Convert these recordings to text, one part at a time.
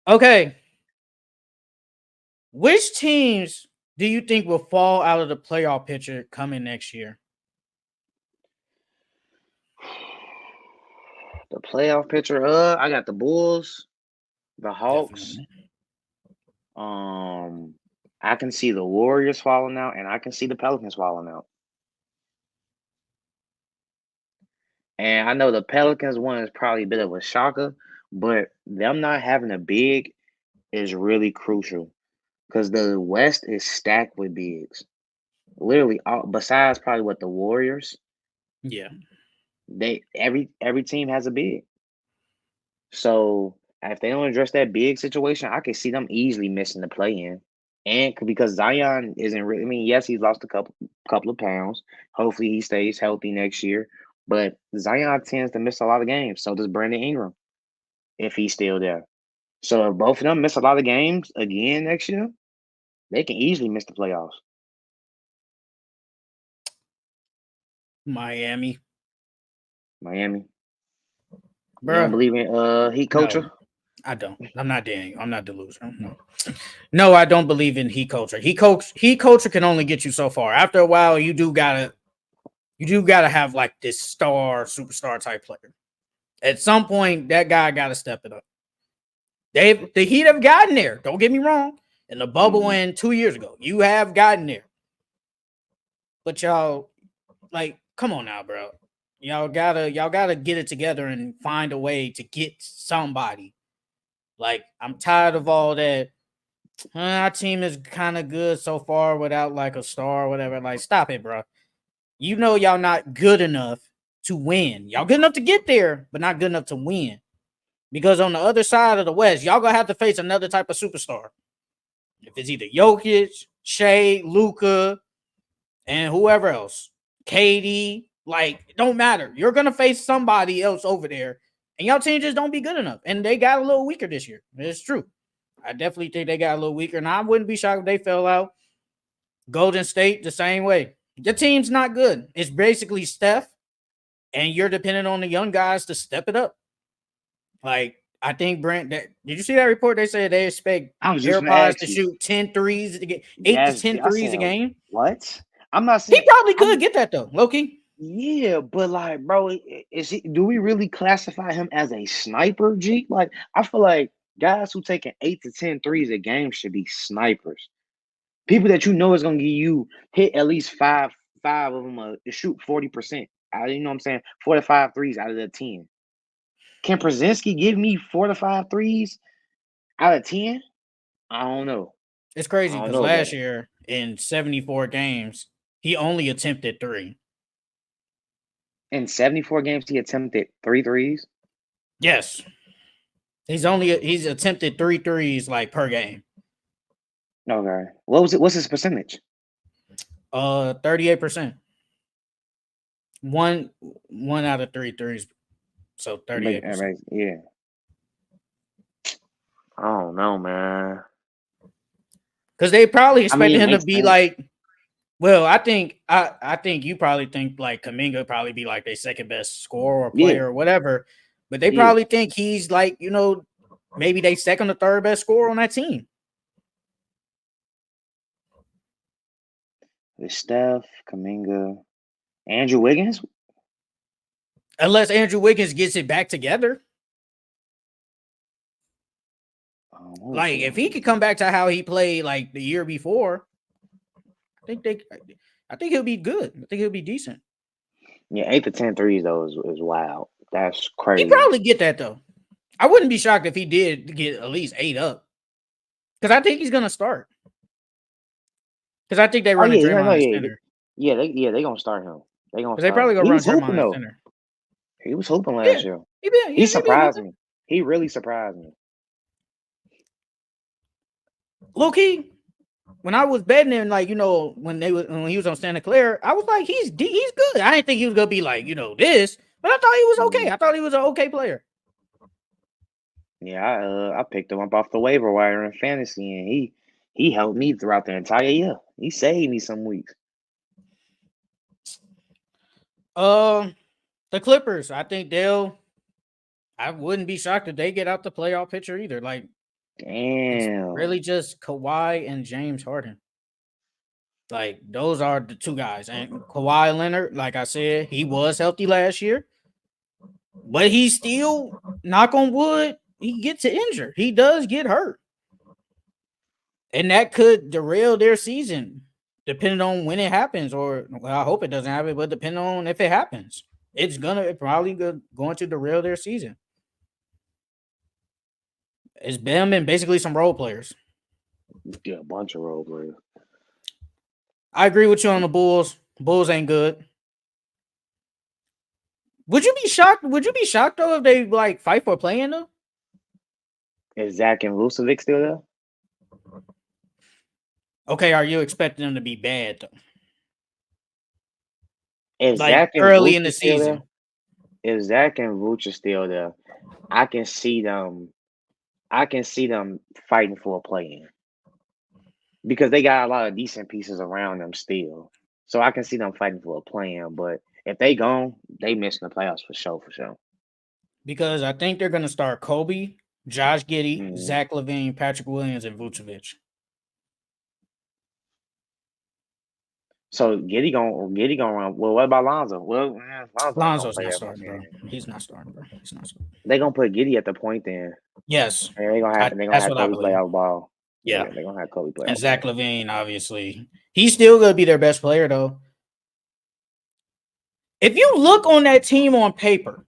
Okay. Which teams do you think will fall out of the playoff picture coming next year? The playoff picture. I got the Bulls, the Hawks. Definitely. Um, I can see the Warriors falling out, and I can see the Pelicans falling out. And I know the Pelicans one is probably a bit of a shocker, but them not having a big is really crucial because the West is stacked with bigs. Literally, besides probably what the Warriors, Yeah. they every team has a big. So if they don't address that big situation, I can see them easily missing the play in. And because Zion isn't really, I mean, yes, he's lost a couple of pounds. Hopefully, he stays healthy next year. But Zion tends to miss a lot of games. So does Brandon Ingram if he's still there. So if both of them miss a lot of games again next year, they can easily miss the playoffs. Miami. Miami, you don't Bruh. believe in heat No, culture? I don't. I'm not Daniel. I'm not delusional. No. No, I don't believe in heat culture. Heat culture can only get you so far. After a while, you do gotta have like this superstar type player. At some point, that guy gotta step it up. The Heat have gotten there. Don't get me wrong. In the bubble Mm-hmm. and 2 years ago, you have gotten there. But y'all, like, come on now, bro. Y'all gotta get it together and find a way to get somebody. Like, I'm tired of all that. Our team is kind of good so far without like a star or whatever. Like, stop it, bro. You know y'all not good enough to win. Y'all good enough to get there, but not good enough to win. Because on the other side of the West, y'all gonna have to face another type of superstar. If it's either Jokic, Shea, Luca, and whoever else, Katie, like, it don't matter. You're gonna face somebody else over there, and y'all team just don't be good enough. And they got a little weaker this year. It's true. I definitely think they got a little weaker, and I wouldn't be shocked if they fell out. Golden State the same way. Your team's not good. It's basically Steph, and you're dependent on the young guys to step it up. Like, I think Brent. Did you see that report? They said they expect I was just gonna AirPods ask to you. shoot 10 threes, to get 8 to Yes, 10 I threes said a game. what? I'm not He saying probably could I'm. get that though, Loki. Yeah, but like, bro, is he? Do we really classify him as a sniper? G, like, I feel like guys who taking 8 to 10 threes a game should be snipers. People that you know is gonna give you hit at least five of them shoot 40%. You know what I'm saying? 4 to 5 threes out of the 10. Can Przinski give me 4 to 5 threes out of 10? I don't know. It's I crazy don't because know about last it. year in 74 games, he only attempted three. In 74 games, he attempted three threes. Yes, he's attempted three threes like per game. Okay. What was it? What's his percentage? 38%. One out of three threes, so But 38%. yeah, I don't know, man. Because they probably I expected mean, it him to makes be sense. like, well, I think you probably think like Kaminga probably be like their second best scorer or Yeah, player or whatever, but they yeah. probably think he's like, maybe they second or third best scorer on that team. With Steph, Kaminga, Andrew Wiggins. Unless Andrew Wiggins gets it back together. What was Like, he if on he this could come team? back to how he played like the year before, I think they I think he'll be good. I think he'll be decent. Yeah, 8 to 10 threes though is wild. That's He crazy. probably get that though. I wouldn't be shocked if he did get at least 8 up. Because I think he's gonna start. Because I think they Oh running yeah, no, Draymond no, at yeah, center. they gonna start him. They gonna Because they start probably him. gonna He run was hooping Draymond at though. center. He was hooping Yeah. last year. He He be a surprised hooper. me. He really surprised me. Low key, when I was betting him, like, when he was on Santa Clara, I was like, he's good. I didn't think he was gonna be like, this, but I thought he was okay. Mhm. I thought he was an okay player. Yeah, I picked him up off the waiver wire in fantasy, and he helped me throughout the entire year. He saved me some weeks. Um, the Clippers, I think I wouldn't be shocked if they get out the playoff picture either. Like, It's Damn. really just Kawhi and James Harden. Like those are the two guys. And Kawhi Leonard, like I said, he was healthy last year, but he still, knock on wood, he gets injured. He does get hurt. And that could derail their season, depending on when it happens, or well, I hope it doesn't happen, but depending on if it happens, it's probably going to derail their season. It's them and basically some role players. Yeah, a bunch of role players. I agree with you on the Bulls. Bulls ain't good. Would you be shocked? Would you be shocked though if they like fight for playing though? Is Zach and Vucevic still there? Okay, are you expecting them to be bad though? If Like Zach and early in Vooch the is still there, season? if Zach and Vooch is still there, I can see them. I can see them fighting for a play-in because they got a lot of decent pieces around them still. So I can see them fighting for a play-in. But if they gone, they missing the playoffs for sure. For sure. Because I think they're gonna start Kobe, Josh Giddey, Mm. Zach LaVine, Patrick Williams, and Vucevic. So Giddy gonna run. Well, what about Lonzo? Well, Lonzo ain't gonna Lonzo's play not that much starting, bro. game. He's not starting, bro. He's not starting. They gonna put Giddy at the point then. Yes, And they gonna that's have what I Kobe play believe. out ball. Yeah, Yeah, they gonna have Kobe play and out Zach ball. LaVine, obviously, he's still gonna be their best player though. If you look on that team on paper,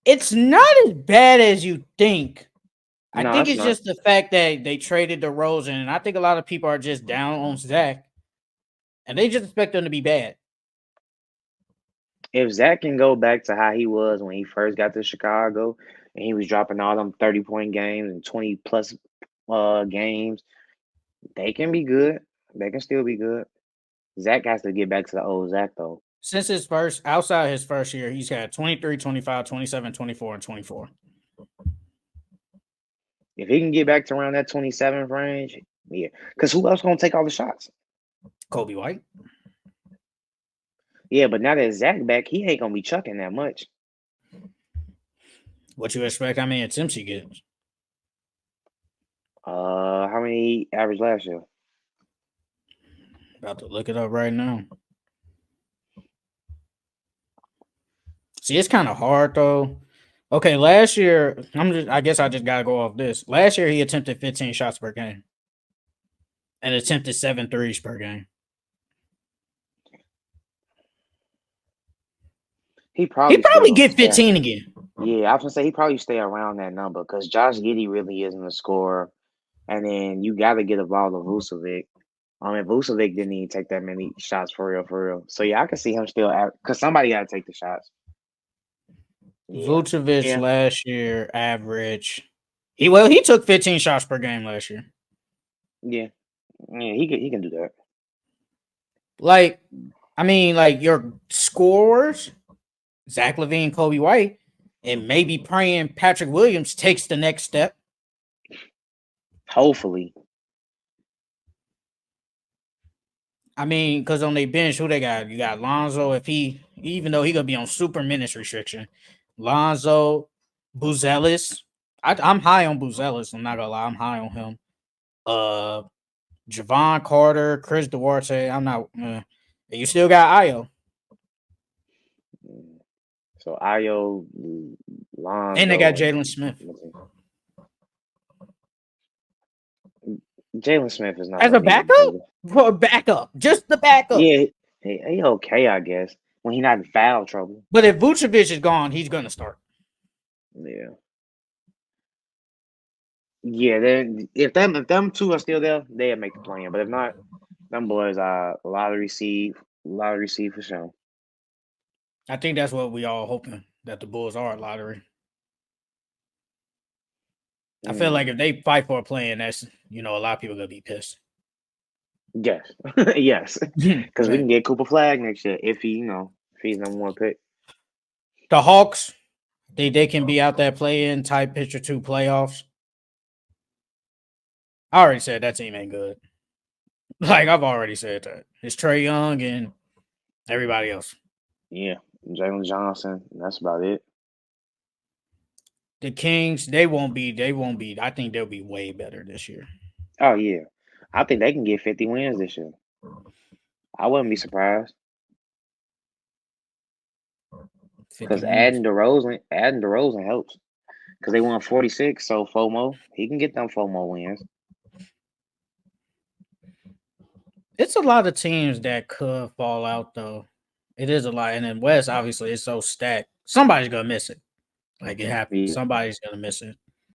it's not as bad as you think. I No, think it's it's not. just the fact that they traded DeRozan, and I think a lot of people are just down on Zach, and they just expect them to be bad. If Zach can go back to how he was when he first got to Chicago and he was dropping all them 30-point games and 20 plus games, they can be good. They can still be good. Zach has to get back to the old Zach though. Since outside his first year, he's had 23, 25, 27, 24, and 24. If he can get back to around that 27 range, yeah. Because who else gonna take all the shots? Kobe White. Yeah, but now that Zach back, he ain't gonna be chucking that much. What you expect? How many attempts he gets? How many he averaged last year? About to look it up right now. See, it's kind of hard though. Okay, last year, I guess I just gotta go off this. Last year he attempted 15 shots per game and attempted 7 threes per game. He He probably probably still get yeah. 15 again. Yeah, I was gonna say he probably stay around that number because Josh Giddey really isn't a scorer, and then you got to get a ball to Vucevic. I mean, Vucevic didn't even take that many shots for real, for real. So yeah, I can see him still because somebody got to take the shots. Yeah, Vucevic yeah, last year average. He took 15 shots per game last year. yeah, yeah. He can do that. Like, I mean, like your scorers, Zach LaVine, Kobe White, and maybe praying Patrick Williams takes the next step. Hopefully, I mean, because on their bench, who they got? You got Lonzo. Even though he gonna be on super minutes restriction, Lonzo, Buzelis. I'm high on Buzelis. I'm not gonna lie, I'm high on him. Javon Carter, Chris Duarte. I'm not. You still got Io, so Ayo, and they got Lonzo, Jalen Smith Jalen Smith is not as gonna a be as backup. good. For a backup, just the backup. Yeah, he okay, I guess. When he not in foul trouble. But if Vucevic is gone, he's gonna start. Yeah. Yeah, then if them two are still there, they'll make the plan. But if not, them boys are lottery seed for sure. I think that's what we all hoping, that the Bulls are a lottery. I feel like if they fight for a play-in, that's a lot of people gonna be pissed. Yes, yes, because we can get Cooper Flag next year if he's number one pick. The Hawks, they can be out that play-in type picture 2 playoffs. I already said that team ain't good. Like I've already said that. It's Trae Young and everybody else. Yeah, Jalen Johnson. That's about it. The Kings, they won't be. They won't be. I think they'll be way better this year. Oh yeah, I think they can get 50 wins this year. I wouldn't be surprised 50 because wins. adding DeRozan helps because they won 46. So FOMO, he can get them FOMO wins. It's a lot of teams that could fall out though. It is a lot, and then West obviously is so stacked. Somebody's gonna miss it. Like it happens. Yeah. Somebody's gonna miss it.